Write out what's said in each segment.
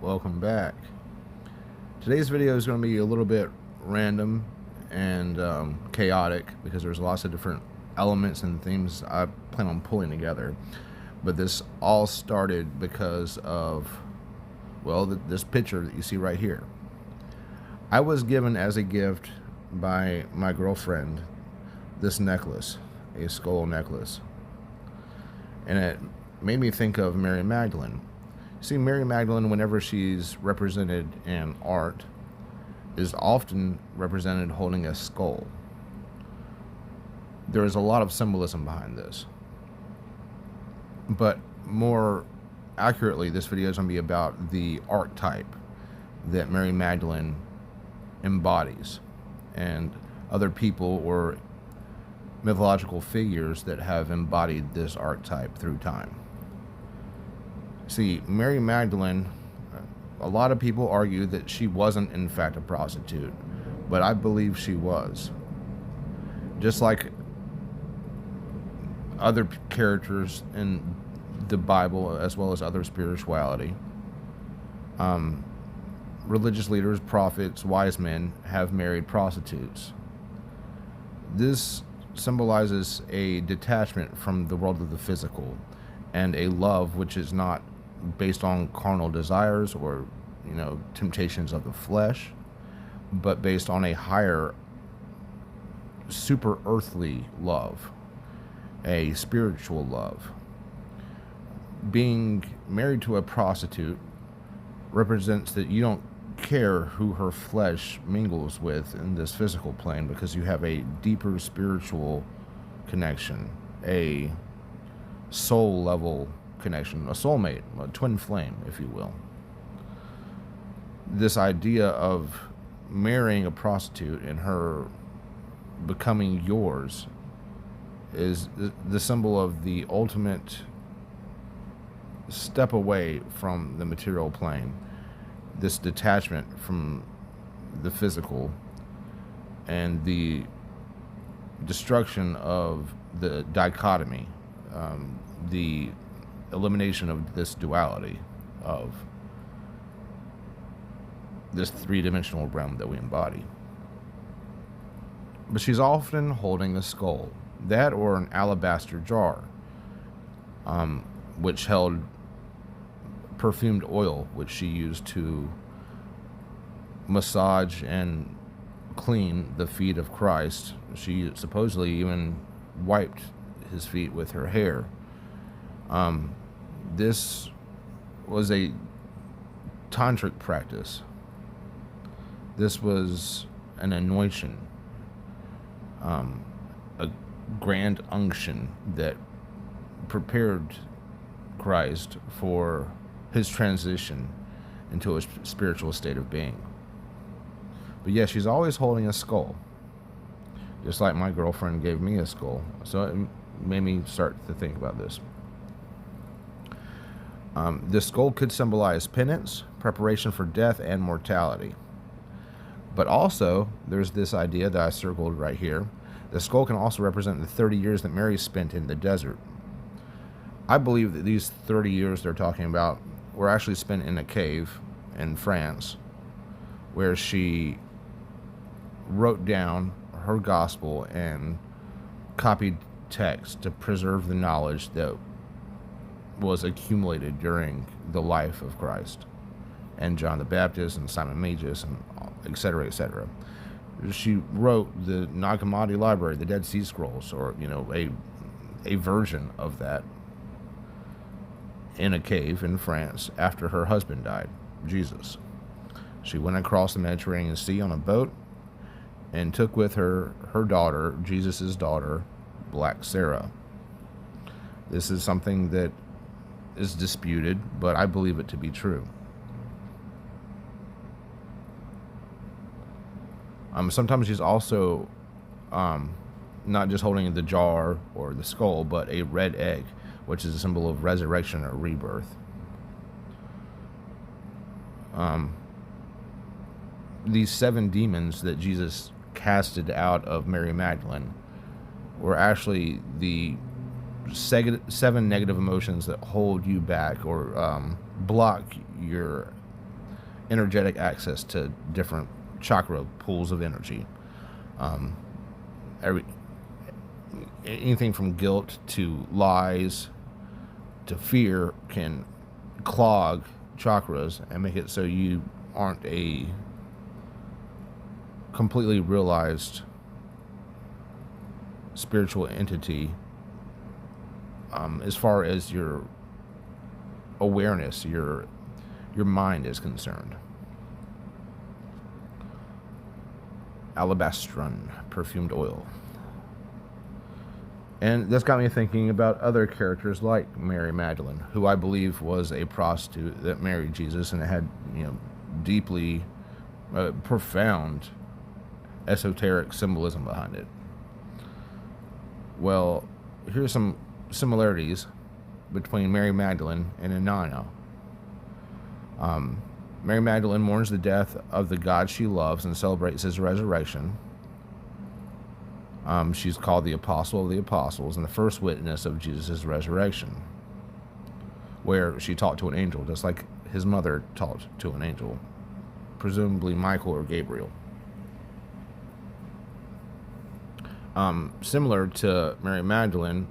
welcome back. Today's video is going to be a little bit random and chaotic because there's lots of different elements and themes I plan on pulling together. But this all started because of, well, this picture that you see right here. I was given as a gift by my girlfriend this necklace, a skull necklace. And it made me think of Mary Magdalene. See, Mary Magdalene, whenever she's represented in art, is often represented holding a skull. There is a lot of symbolism behind this. But more accurately, this video is going to be about the archetype that Mary Magdalene embodies and other people or mythological figures that have embodied this archetype through time. See, Mary Magdalene, a lot of people argue that she wasn't in fact a prostitute, but I believe she was. Just like other characters in the Bible, as well as other spirituality, religious leaders, prophets, wise men have married prostitutes. This symbolizes a detachment from the world of the physical and a love which is not based on carnal desires or, temptations of the flesh, but based on a higher, super earthly love, a spiritual love. Being married to a prostitute represents that you don't care who her flesh mingles with in this physical plane, because you have a deeper spiritual connection, a soul level connection, a soulmate, a twin flame, if you will. This idea of marrying a prostitute and her becoming yours is the symbol of the ultimate step away from the material plane, this detachment from the physical and the destruction of the dichotomy, the elimination of this duality of this three-dimensional realm that we embody. But she's often holding a skull, that or an alabaster jar, which held perfumed oil, which she used to massage and clean the feet of Christ. She supposedly even wiped his feet with her hair. This was a tantric practice. This was an anointing, a grand unction that prepared Christ for his transition into a spiritual state of being. But yeah, she's always holding a skull, just like my girlfriend gave me a skull. So it made me start to think about this. The skull could symbolize penance, preparation for death, and mortality. But also, there's this idea that I circled right here. The skull can also represent the 30 years that Mary spent in the desert. I believe that these 30 years they're talking about were actually spent in a cave in France, where she wrote down her gospel and copied text to preserve the knowledge that was accumulated during the life of Christ and John the Baptist and Simon Magus and etc., etc. She wrote the Nag Hammadi library, the Dead Sea Scrolls, or a version of that, in a cave in France after her husband died, Jesus. She went across the Mediterranean Sea on a boat and took with her daughter, Jesus' daughter, Black Sarah. This is something that is disputed, but I believe it to be true. Sometimes she's also not just holding the jar or the skull, but a red egg, which is a symbol of resurrection or rebirth. These 7 demons that Jesus casted out of Mary Magdalene were actually the 7 negative emotions that hold you back or block your energetic access to different chakra pools of energy. Um, anything from guilt to lies to fear can clog chakras and make it so you aren't a completely realized spiritual entity, as far as your awareness, your mind is concerned. Alabastron perfumed oil. And that's got me thinking about other characters like Mary Magdalene, who I believe was a prostitute that married Jesus, and it had, deeply profound esoteric symbolism behind it. Well, here's some similarities between Mary Magdalene and Inanna. Mary Magdalene mourns the death of the God she loves and celebrates his resurrection. She's called the Apostle of the Apostles and the first witness of Jesus' resurrection, where she talked to an angel, just like his mother talked to an angel, presumably Michael or Gabriel. Similar to Mary Magdalene,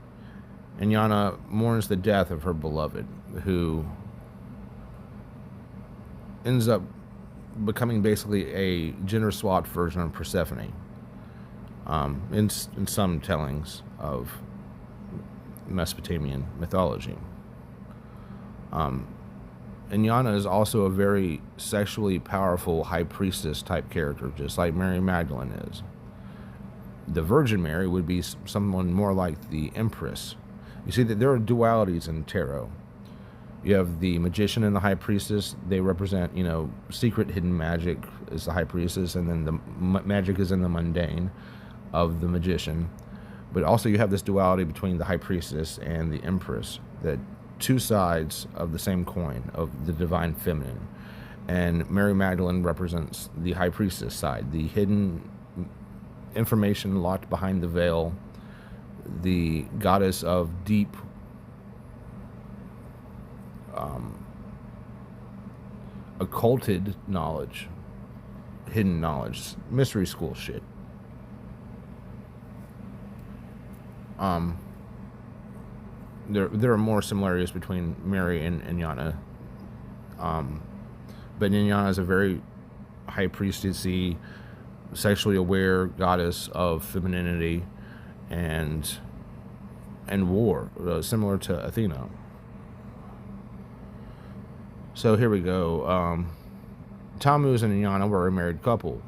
Inanna mourns the death of her beloved, who ends up becoming basically a gender-swapped version of Persephone. In some tellings of Mesopotamian mythology. Inanna is also a very sexually powerful high priestess type character, just like Mary Magdalene is. The Virgin Mary would be someone more like the Empress. You see that there are dualities in tarot. You have the magician and the high priestess. They represent, secret hidden magic is the high priestess, and then the magic is in the mundane of the magician. But also you have this duality between the high priestess and the empress, that two sides of the same coin of the divine feminine. And Mary Magdalene represents the high priestess side, the hidden information locked behind the veil, the goddess of deep occulted knowledge, hidden knowledge, mystery school shit. There are more similarities between Mary and Inanna, but Inanna is a very high priestessy, sexually aware goddess of femininity and war, similar to Athena. So here we go. Tammuz and Inanna were a married couple,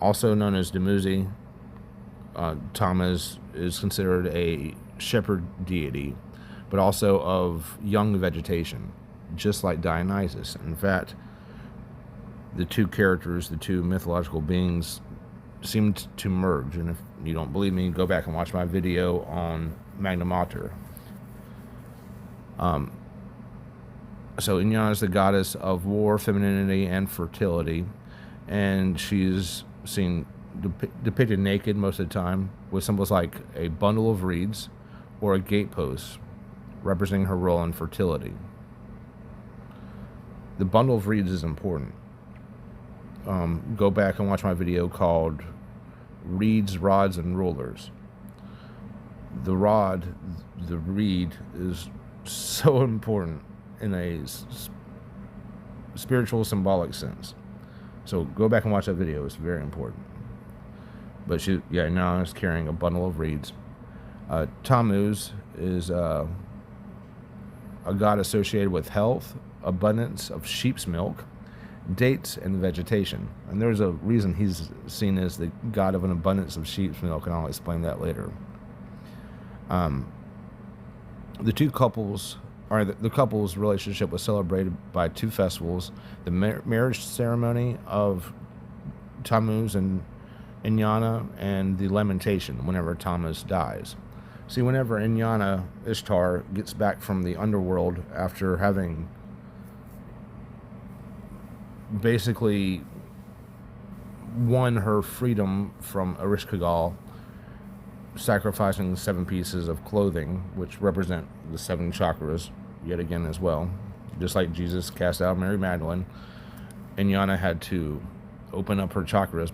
also known as Dumuzi. Tammuz is considered a shepherd deity, but also of young vegetation, just like Dionysus. In fact, the two characters, the two mythological beings, seemed to merge. And if you don't believe me, go back and watch my video on Magna Mater. So Inanna is the goddess of war, femininity, and fertility, and she's seen depicted naked most of the time, with symbols like a bundle of reeds or a gatepost representing her role in fertility. The bundle of reeds is important. Go back and watch my video called Reeds, Rods, and Rulers. The reed is so important in a spiritual, symbolic sense. So go back and watch that video. It's very important. But now is carrying a bundle of reeds. Tammuz is a god associated with health, abundance of sheep's milk, dates, and vegetation. And there's a reason he's seen as the god of an abundance of sheep's milk, and I'll explain that later. The couple's relationship was celebrated by two festivals: the marriage ceremony of Tammuz and Inanna, and the lamentation whenever Tammuz dies. See, whenever Inanna, Ishtar, gets back from the underworld after having basically won her freedom from Ereshkigal, sacrificing 7 pieces of clothing, which represent the 7 chakras, yet again as well, Just like Jesus cast out Mary Magdalene, Inanna had to open up her chakras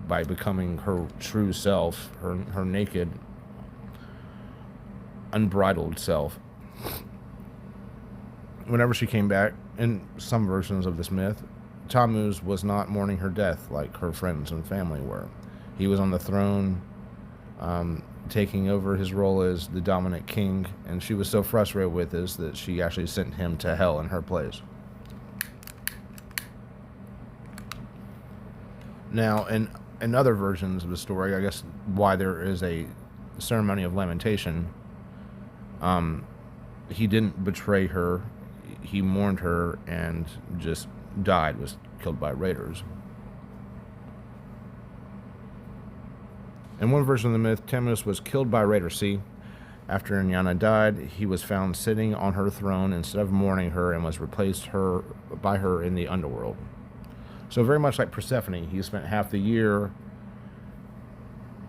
by becoming her true self, her naked, unbridled self. Whenever she came back, in some versions of this myth, Tammuz was not mourning her death like her friends and family were. He was on the throne, taking over his role as the dominant king, and she was so frustrated with this that she actually sent him to hell in her place. Now, in other versions of the story, I guess why there is a ceremony of lamentation, he didn't betray her, he mourned her and just died, was killed by raiders. In one version of the myth, Tammuz was killed by raiders. See, after Inanna died, he was found sitting on her throne instead of mourning her, and was replaced by her in the underworld. So very much like Persephone, he spent half the year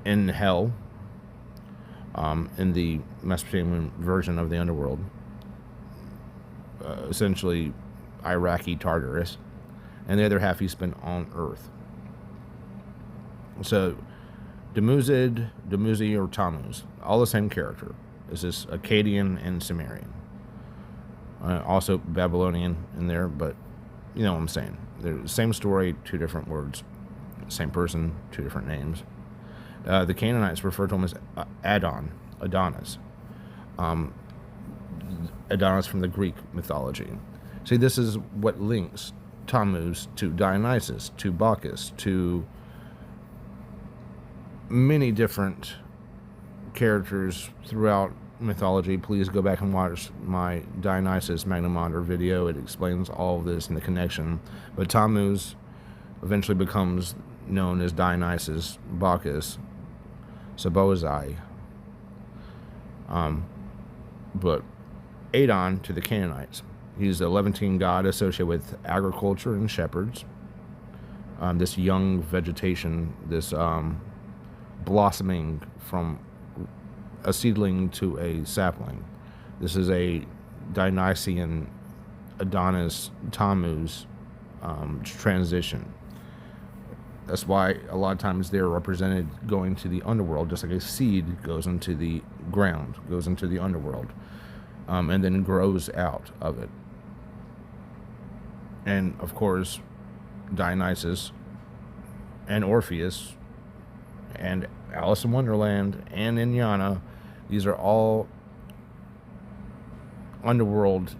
in hell, in the Mesopotamian version of the underworld, essentially Iraqi Tartarus, and the other half he spent on Earth. So Dumuzi, or Tammuz, all the same character. It's just Akkadian and Sumerian. Also Babylonian in there, but you know what I'm saying. They're the same story, two different words. Same person, two different names. The Canaanites refer to him as Adonis. Adonis from the Greek mythology. See, this is what links Tammuz to Dionysus, to Bacchus, to many different characters throughout mythology. Please go back and watch my Dionysus Magnimander video. It explains all of this and the connection. But Tammuz eventually becomes known as Dionysus, Bacchus, Sabozai. But Adon to the Canaanites. He's the Levantine god associated with agriculture and shepherds. This young vegetation, this blossoming from a seedling to a sapling. This is a Dionysian Adonis Tammuz transition. That's why a lot of times they're represented going to the underworld, just like a seed goes into the ground, goes into the underworld, and then grows out of it. And of course, Dionysus and Orpheus and Alice in Wonderland and Inanna, these are all underworld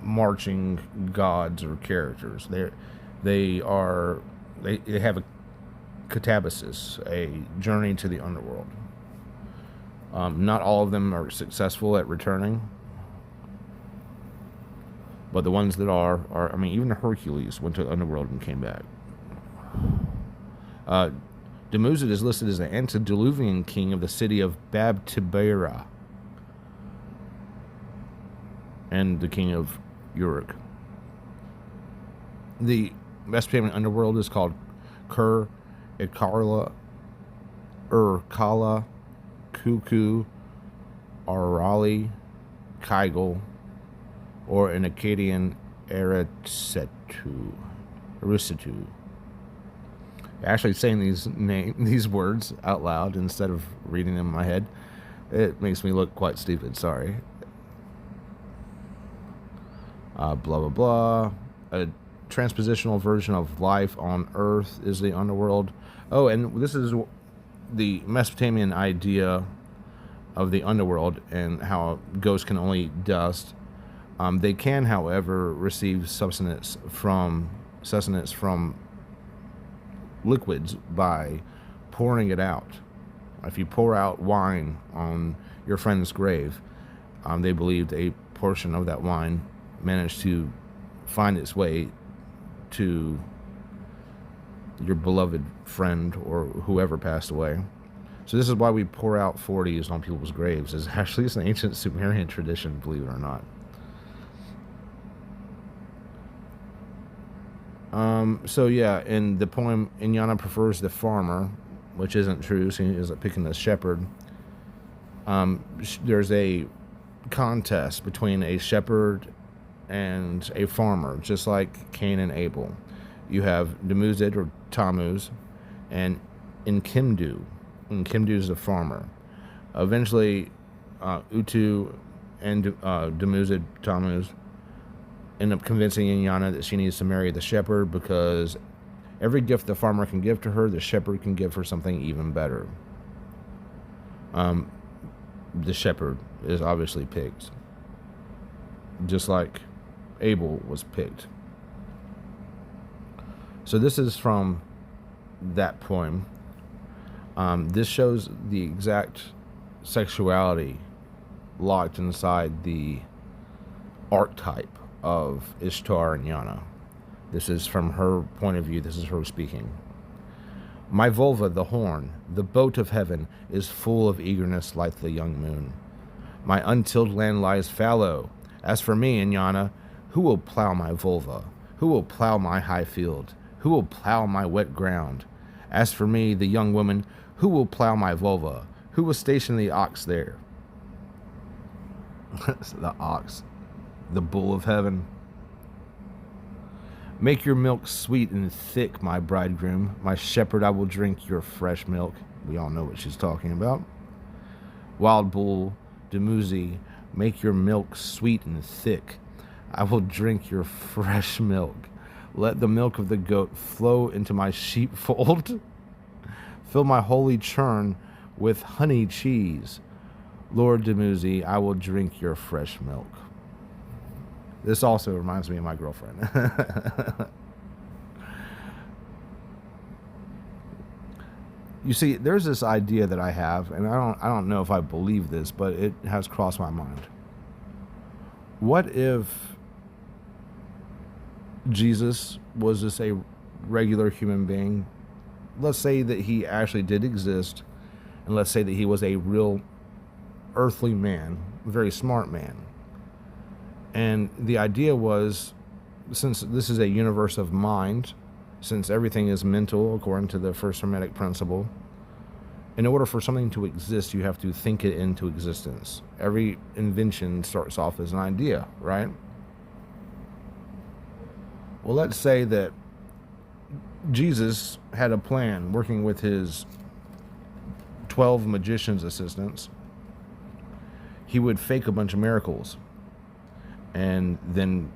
marching gods or characters. They have a catabasis, a journey to the underworld. Not all of them are successful at returning, but the ones that are I mean, even Hercules went to the underworld and came back. Dumuzi is listed as the antediluvian king of the city of Bab-Tibera and the king of Uruk. The Mesopotamian underworld is called Kur, Ikala, Kala, Kuku, Arali, Kaigul, or in Akkadian, Eretsetu. Actually saying these words out loud instead of reading them in my head, it makes me look quite stupid. Sorry. Blah blah blah. A transpositional version of life on Earth is the underworld. Oh, and this is the Mesopotamian idea of the underworld and how ghosts can only eat dust. They can, however, receive sustenance from liquids by pouring it out. If you pour out wine on your friend's grave, they believed a portion of that wine managed to find its way to your beloved friend or whoever passed away. So this is why we pour out 40s on people's graves. It's an ancient Sumerian tradition, believe it or not. So yeah, in the poem, Inanna prefers the farmer, which isn't true. She is picking the shepherd. There's a contest between a shepherd and a farmer, just like Cain and Abel. You have Dumuzid or Tammuz and Enkimdu. Enkimdu is the farmer. Eventually, Utu and Dumuzid Tammuz end up convincing Inanna that she needs to marry the shepherd, because every gift the farmer can give to her, the shepherd can give her something even better. The shepherd is obviously picked, just like Abel was picked. So this is from that poem. This shows the exact sexuality locked inside the archetype of Ishtar and Inanna. This is from her point of view. This is her speaking. My vulva, the horn, the boat of heaven, is full of eagerness like the young moon. My untilled land lies fallow. As for me, Inanna, who will plow my vulva? Who will plow my high field? Who will plow my wet ground? As for me, the young woman, who will plow my vulva? Who will station the ox there? The ox, the bull of heaven. Make your milk sweet and thick, my bridegroom. My shepherd, I will drink your fresh milk. We all know what she's talking about. Wild bull, Dumuzi, make your milk sweet and thick. I will drink your fresh milk. Let the milk of the goat flow into my sheepfold. Fill my holy churn with honey cheese. Lord Dumuzi, I will drink your fresh milk. This also reminds me of my girlfriend. You see, there's this idea that I have, and I don't know if I believe this, but it has crossed my mind. What if Jesus was just a regular human being? Let's say that he actually did exist, and let's say that he was a real earthly man, a very smart man. And the idea was, since this is a universe of mind, since everything is mental according to the first Hermetic principle, in order for something to exist, you have to think it into existence. Every invention starts off as an idea, right? Well, let's say that Jesus had a plan working with his 12 magician's assistants. He would fake a bunch of miracles and then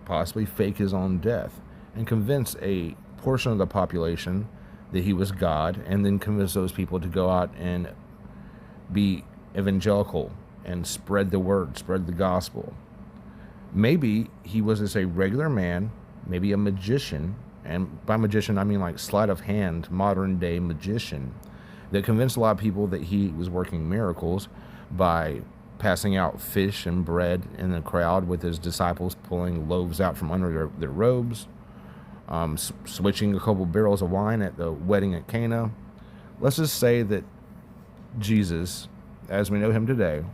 possibly fake his own death and convince a portion of the population that he was God, and then convince those people to go out and be evangelical and spread the word, spread the gospel. Maybe he was just a regular man, maybe a magician, and by magician I mean like sleight of hand, modern day magician, that convinced a lot of people that he was working miracles by passing out fish and bread in the crowd, with his disciples pulling loaves out from under their robes, switching a couple barrels of wine at the wedding at Cana. Let's just say that Jesus, as we know him today,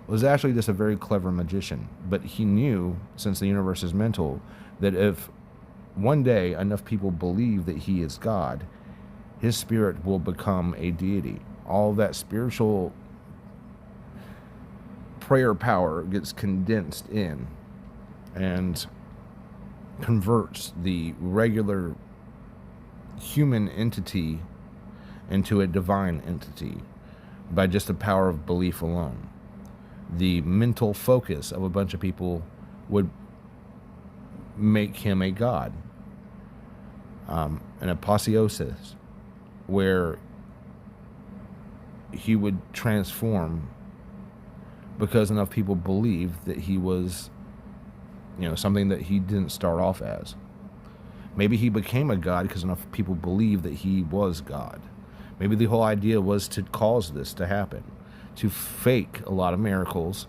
was actually just a very clever magician. But he knew, since the universe is mental, that if one day enough people believe that he is God, his spirit will become a deity. All that spiritual prayer power gets condensed in and converts the regular human entity into a divine entity by just the power of belief alone. The mental focus of a bunch of people would make him a god, an apotheosis, where he would transform because enough people believed that he was, something that he didn't start off as. Maybe he became a god because enough people believed that he was God. Maybe the whole idea was to cause this to happen, to fake a lot of miracles,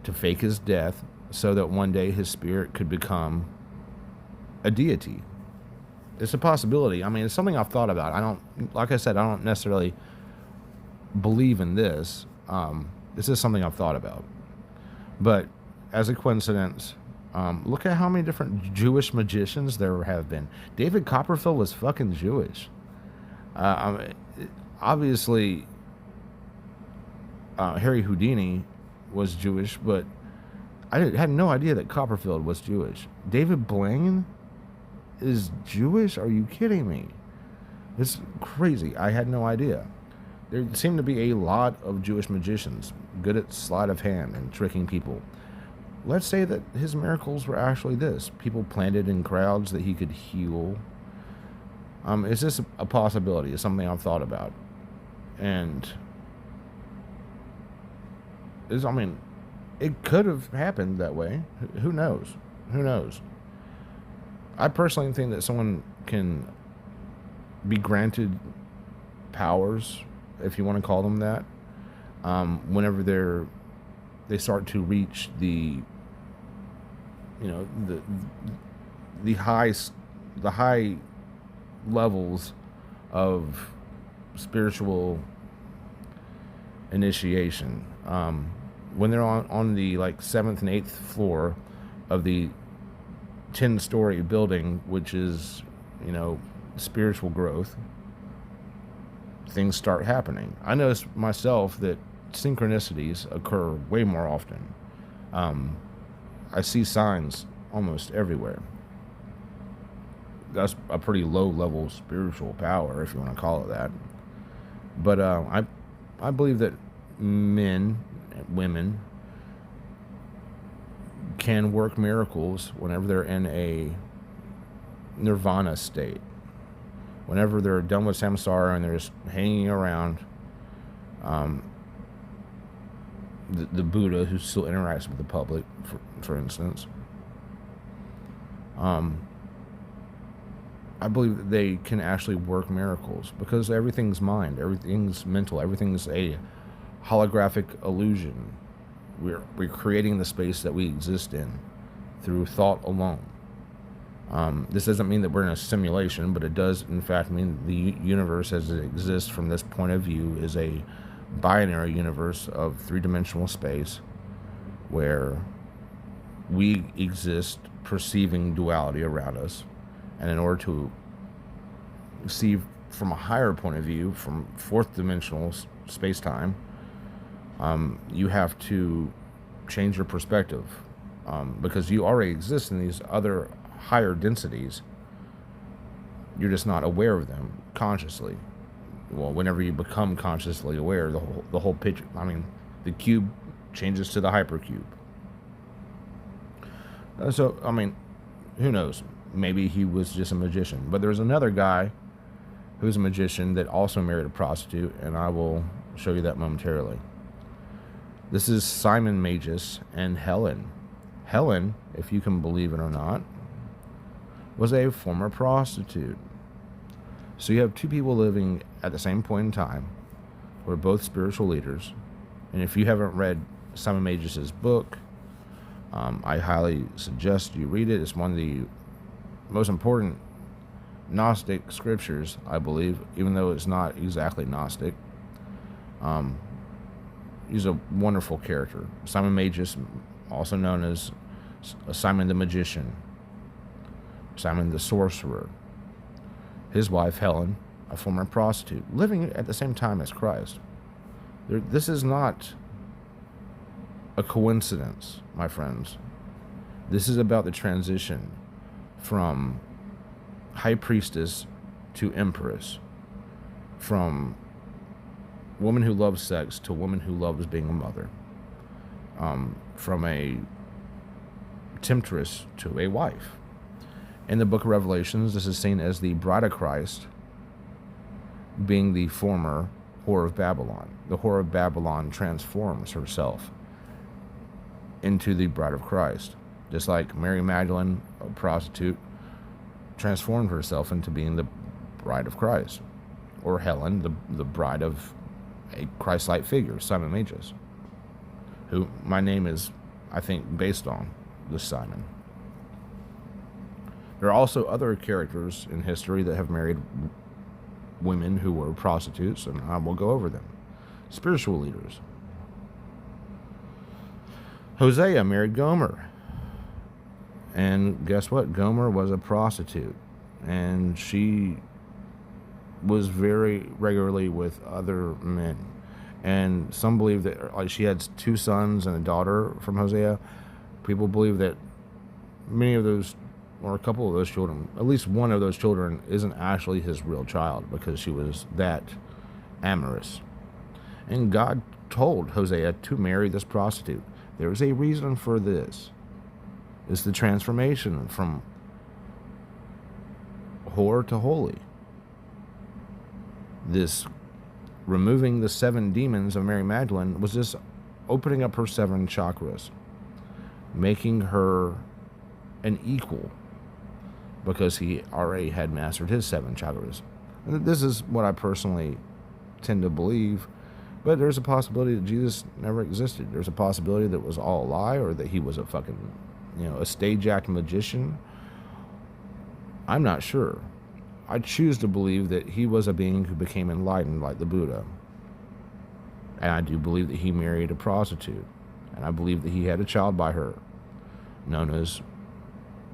to fake his death, so that one day his spirit could become a deity. It's a possibility. I mean, it's something I've thought about. Like I said, I don't necessarily believe in this. This is something I've thought about. But as a coincidence, look at how many different Jewish magicians there have been. David Copperfield was fucking Jewish. Obviously, Harry Houdini was Jewish, but I had no idea that Copperfield was Jewish. David Blaine is Jewish? Are you kidding me? It's crazy. I had no idea. There seem to be a lot of Jewish magicians, good at sleight of hand and tricking people. Let's say that his miracles were actually this. People planted in crowds that he could heal. Is this a possibility? It's something I've thought about. And it could have happened that way. Who knows? Who knows? I personally think that someone can be granted powers, if you want to call them that, whenever they start to reach the high levels of spiritual initiation. When they're on the 7th and 8th floor of the 10-story building, which is spiritual growth, things start happening. I notice myself that synchronicities occur way more often. I see signs almost everywhere. That's a pretty low-level spiritual power, if you want to call it that. But I believe that men and women can work miracles whenever they're in a nirvana state. Whenever they're done with samsara and they're just hanging around, the Buddha, who still interacts with the public, for instance, I believe that they can actually work miracles because everything's mind, everything's mental, everything's a holographic illusion. We're creating the space that we exist in through thought alone. This doesn't mean that we're in a simulation, but it does in fact mean the universe as it exists from this point of view is a binary universe of three-dimensional space where we exist perceiving duality around us. And in order to see from a higher point of view, from fourth dimensional space-time, you have to change your perspective, because you already exist in these other higher densities. You're just not aware of them consciously. Well, whenever you become consciously aware, the whole picture, the cube changes to the hypercube. So, who knows? Maybe he was just a magician. But there's another guy who's a magician that also married a prostitute, and I will show you that momentarily. This is Simon Magus and Helen. Helen, if you can believe it or not, was a former prostitute. So you have two people living at the same point in time who are both spiritual leaders. And if you haven't read Simon Magus's book, I highly suggest you read it. It's one of the most important Gnostic scriptures, I believe, even though it's not exactly Gnostic. He's a wonderful character. Simon Magus, also known as Simon the Magician, Simon the Sorcerer. His wife, Helen, a former prostitute, living at the same time as Christ. This is not a coincidence, my friends. This is about the transition from high priestess to empress, from woman who loves sex to woman who loves being a mother, from a temptress to a wife. In the book of Revelations, this is seen as the bride of Christ being the former whore of Babylon. The whore of Babylon transforms herself into the bride of Christ, just like Mary Magdalene, a prostitute, transformed herself into being the bride of Christ, or Helen, the bride of a Christ-like figure, Simon Magus, who my name is, I think, based on this Simon. There are also other characters in history that have married women who were prostitutes, and I will go over them. Spiritual leaders. Hosea married Gomer. And guess what? Gomer was a prostitute. And she was very regularly with other men. And some believe that like she had 2 sons and a daughter from Hosea. People believe that many of those, or a couple of those children, at least one of those children, isn't actually his real child because she was that amorous. And God told Hosea to marry this prostitute. There is a reason for this. It's the transformation from whore to holy. This removing the 7 demons of Mary Magdalene was just opening up her 7 chakras, making her an equal, because he already had mastered his 7 chakras. This is what I personally tend to believe, but there's a possibility that Jesus never existed. There's a possibility that it was all a lie, or that he was a fucking, a stage act magician. I'm not sure. I choose to believe that he was a being who became enlightened like the Buddha. And I do believe that he married a prostitute. And I believe that he had a child by her, known as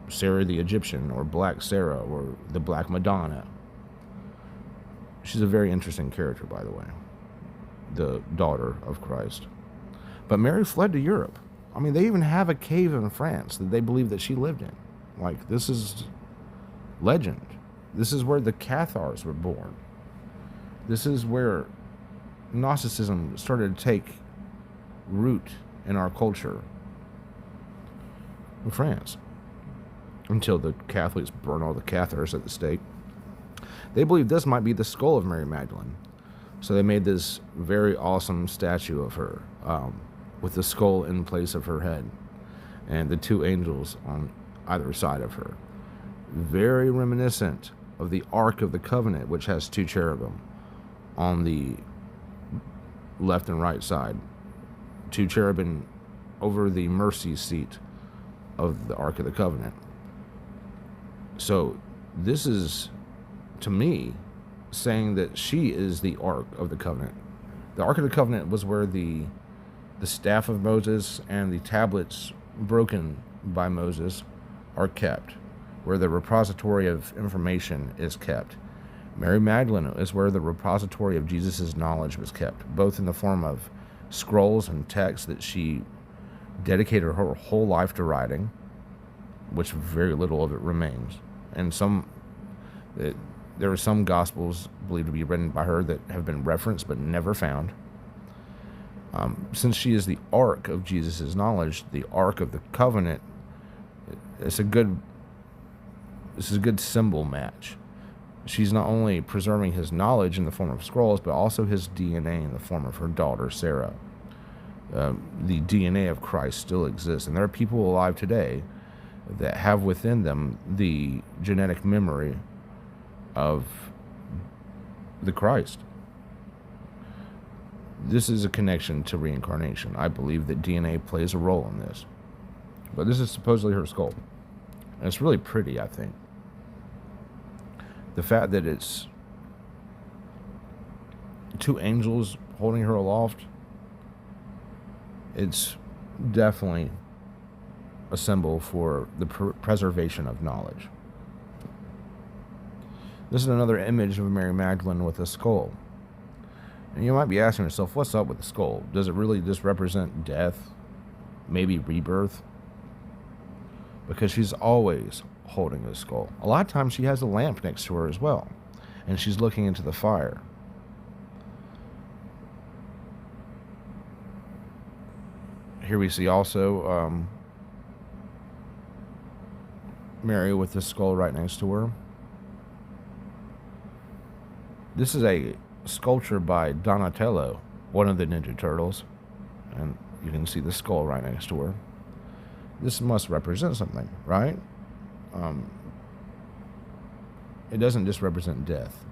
Sarah the Egyptian, or Black Sarah, or the Black Madonna. She's a very interesting character, by the way, the daughter of Christ. But Mary fled to Europe. I mean, they even have a cave in France that they believe that she lived in. Like, this is legend. This is where the Cathars were born. This is where Gnosticism started to take root in our culture in France, until the Catholics burned all the Cathars at the stake. They believe this might be the skull of Mary Magdalene. So they made this very awesome statue of her, with the skull in place of her head, and the 2 angels on either side of her. Very reminiscent of the Ark of the Covenant, which has 2 cherubim on the left and right side. 2 cherubim over the mercy seat of the Ark of the Covenant. So this is, to me, saying that she is the Ark of the Covenant. The Ark of the Covenant was where the staff of Moses and the tablets broken by Moses are kept, where the repository of information is kept. Mary Magdalene is where the repository of Jesus' knowledge was kept, both in the form of scrolls and texts that she dedicated her whole life to writing, which very little of it remains. And there are some gospels believed to be written by her that have been referenced but never found. Since she is the Ark of Jesus' knowledge, the Ark of the Covenant, this is a good symbol match. She's not only preserving his knowledge in the form of scrolls, but also his DNA in the form of her daughter, Sarah. The DNA of Christ still exists, and there are people alive today that have within them the genetic memory of the Christ. This is a connection to reincarnation. I believe that DNA plays a role in this. But this is supposedly her skull. And it's really pretty, I think. The fact that it's 2 angels holding her aloft, it's definitely a symbol for the preservation of knowledge. This is another image of Mary Magdalene with a skull. And you might be asking yourself, what's up with the skull? Does it really just represent death? Maybe rebirth? Because she's always holding a skull. A lot of times she has a lamp next to her as well, and she's looking into the fire. Here we see also Mary with the skull right next to her. This is a sculpture by Donatello, one of the Ninja Turtles, and you can see the skull right next to her. This must represent something, right? It doesn't just represent death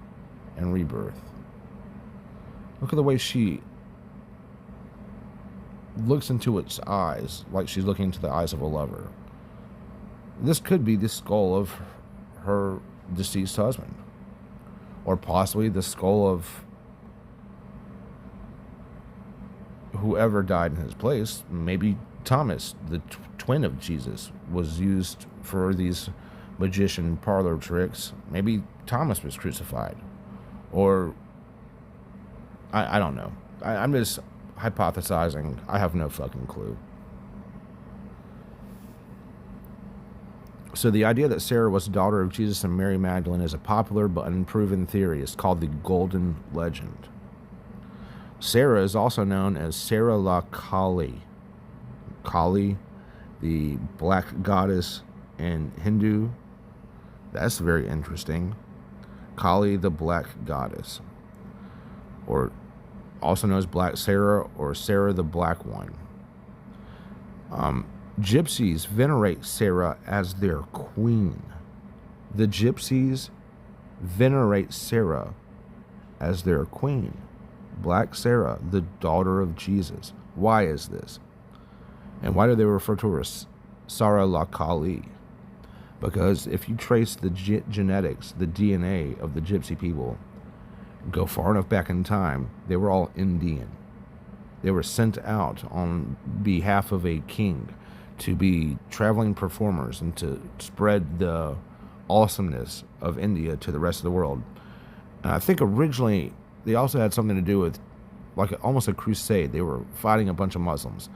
and rebirth. Look at the way she looks into its eyes, like she's looking into the eyes of a lover. This could be the skull of her deceased husband, or possibly the skull of whoever died in his place. Maybe Thomas, the twin of Jesus, was used for these magician parlor tricks. Maybe Thomas was crucified, or I don't know. I'm just hypothesizing. I have no fucking clue. So the idea that Sarah was the daughter of Jesus and Mary Magdalene is a popular but unproven theory. It's called the Golden Legend. Sarah is also known as Sarah la Kali. Kali, the black goddess in Hindu. That's very interesting. Kali, the black goddess, or also known as Black Sarah or Sarah the Black One. Gypsies venerate Sarah as their queen. The Gypsies venerate Sarah as their queen. Black Sarah, the daughter of Jesus. Why is this? And why do they refer to her as Sarah la Kali? Because if you trace the genetics, the DNA of the Gypsy people, go far enough back in time, they were all Indian. They were sent out on behalf of a king to be traveling performers and to spread the awesomeness of India to the rest of the world. And I think originally they also had something to do with almost a crusade. They were fighting a bunch of Muslims.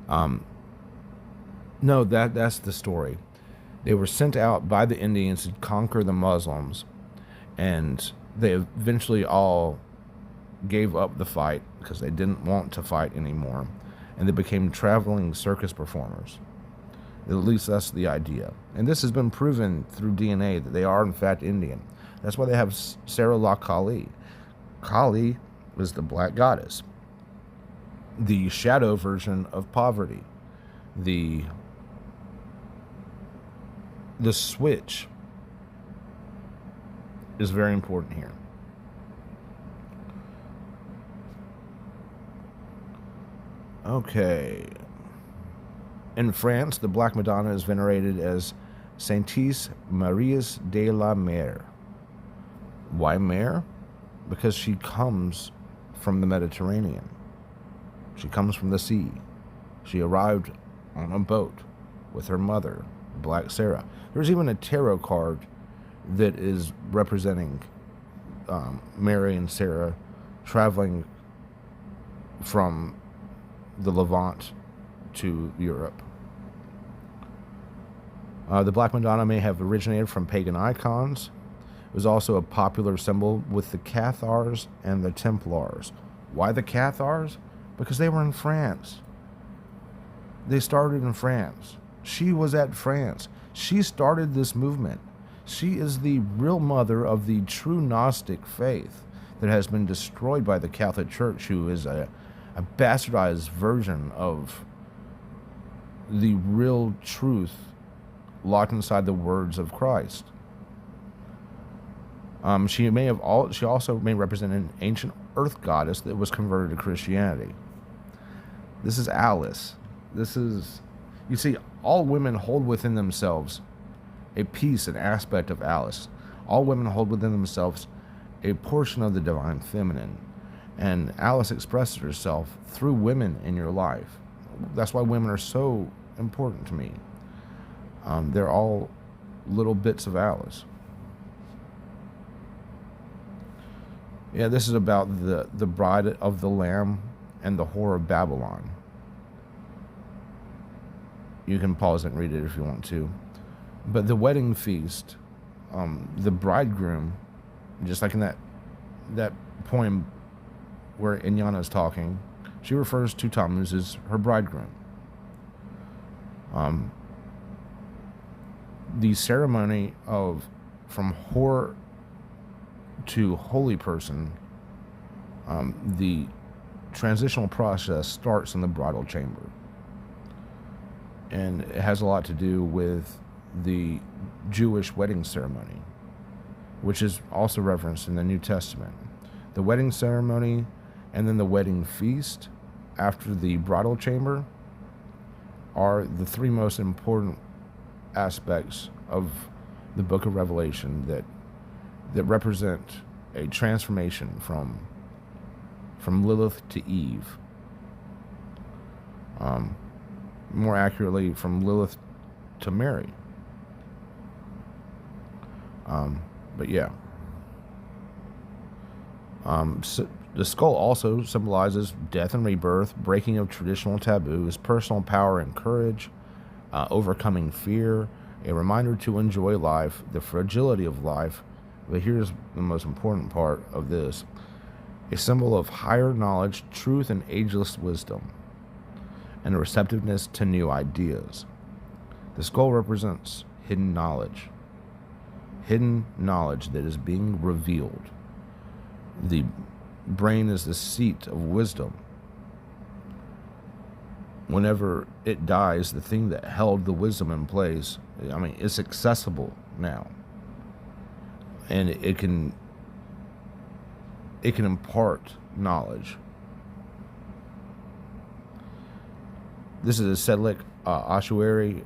No, that's the story. They were sent out by the Indians to conquer the Muslims, and they eventually all gave up the fight because they didn't want to fight anymore, and they became traveling circus performers. At least that's the idea. And this has been proven through DNA that they are in fact Indian. That's why they have Sarah la Kali. Kali is the black goddess, the shadow version of poverty, the switch is very important here. Okay. In France, the Black Madonna is venerated as Saintesse Maries de la Mer. Why Mer? Because she comes from the Mediterranean. She comes from the sea. She arrived on a boat with her mother, Black Sarah. There's even a tarot card that is representing Mary and Sarah traveling from the Levant to Europe. The Black Madonna may have originated from pagan icons. It was also a popular symbol with the Cathars and the Templars. Why the Cathars? Because they were in France. They started in France. She was at France. She started this movement. She is the real mother of the true Gnostic faith that has been destroyed by the Catholic Church, who is a bastardized version of the real truth locked inside the words of Christ. She also may represent an ancient earth goddess that was converted to Christianity. This is Alice. You see, all women hold within themselves a piece, an aspect of Alice. All women hold within themselves a portion of the divine feminine. And Alice expresses herself through women in your life. That's why women are so important to me. They're all little bits of Alice. Yeah, this is about the bride of the Lamb and the whore of Babylon. You can pause and read it if you want to. But the wedding feast, the bridegroom, just like in that poem where Inanna is talking, she refers to Tammuz as her bridegroom. The ceremony of from whore to holy person, the transitional process starts in the bridal chamber. And it has a lot to do with the Jewish wedding ceremony, which is also referenced in the New Testament. The wedding ceremony and then the wedding feast after the bridal chamber are the three most important aspects of the book of Revelation that represent a transformation from Lilith to Eve. More accurately, from Lilith to Mary. But yeah. So The skull also symbolizes death and rebirth, breaking of traditional taboos, personal power and courage, overcoming fear, a reminder to enjoy life, the fragility of life. But here's the most important part of this: a symbol of higher knowledge, truth, and ageless wisdom, and a receptiveness to new ideas. The skull represents hidden knowledge that is being revealed. The brain is the seat of wisdom. Whenever it dies, the thing that held the wisdom in place, it's accessible now. And it can impart knowledge. This is a Sedlic ossuary.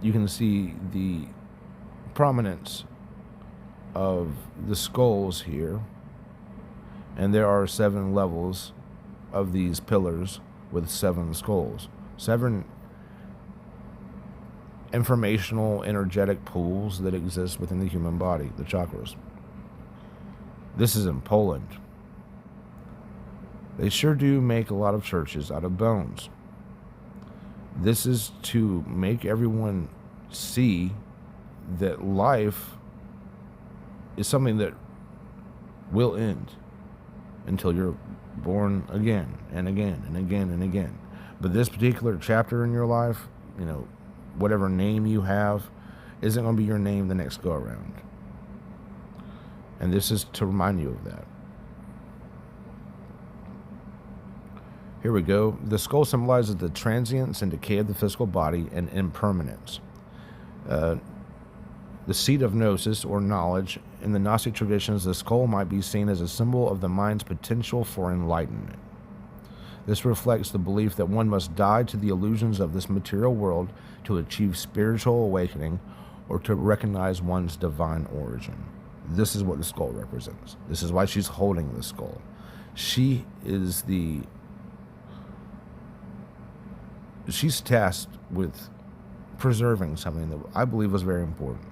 You can see the prominence of the skulls here, and there are 7 levels of these pillars with 7 skulls, 7 informational energetic pools that exist within the human body, the chakras. This is in Poland. They sure do make a lot of churches out of bones. This is to make everyone see that life is something that will end until you're born again and again and again and again. But this particular chapter in your life, whatever name you have, isn't going to be your name the next go around. And this is to remind you of that. Here we go. The skull symbolizes the transience and decay of the physical body and impermanence. The seat of gnosis, or knowledge. In the Gnostic traditions, the skull might be seen as a symbol of the mind's potential for enlightenment. This reflects the belief that one must die to the illusions of this material world to achieve spiritual awakening or to recognize one's divine origin. This is what the skull represents. This is why she's holding the skull. She's tasked with preserving something that I believe was very important.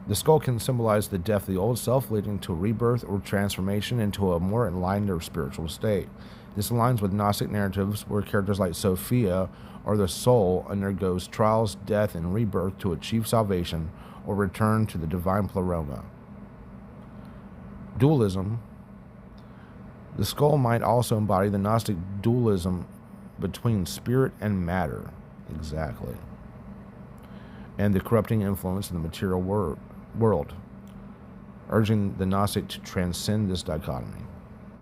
The skull can symbolize the death of the old self, leading to rebirth or transformation into a more enlightened or spiritual state. This aligns with Gnostic narratives where characters like Sophia or the soul undergoes trials, death, and rebirth to achieve salvation or return to the divine pleroma. Dualism. The skull might also embody the Gnostic dualism between spirit and matter, exactly, and the corrupting influence of the material world, urging the Gnostic to transcend this dichotomy.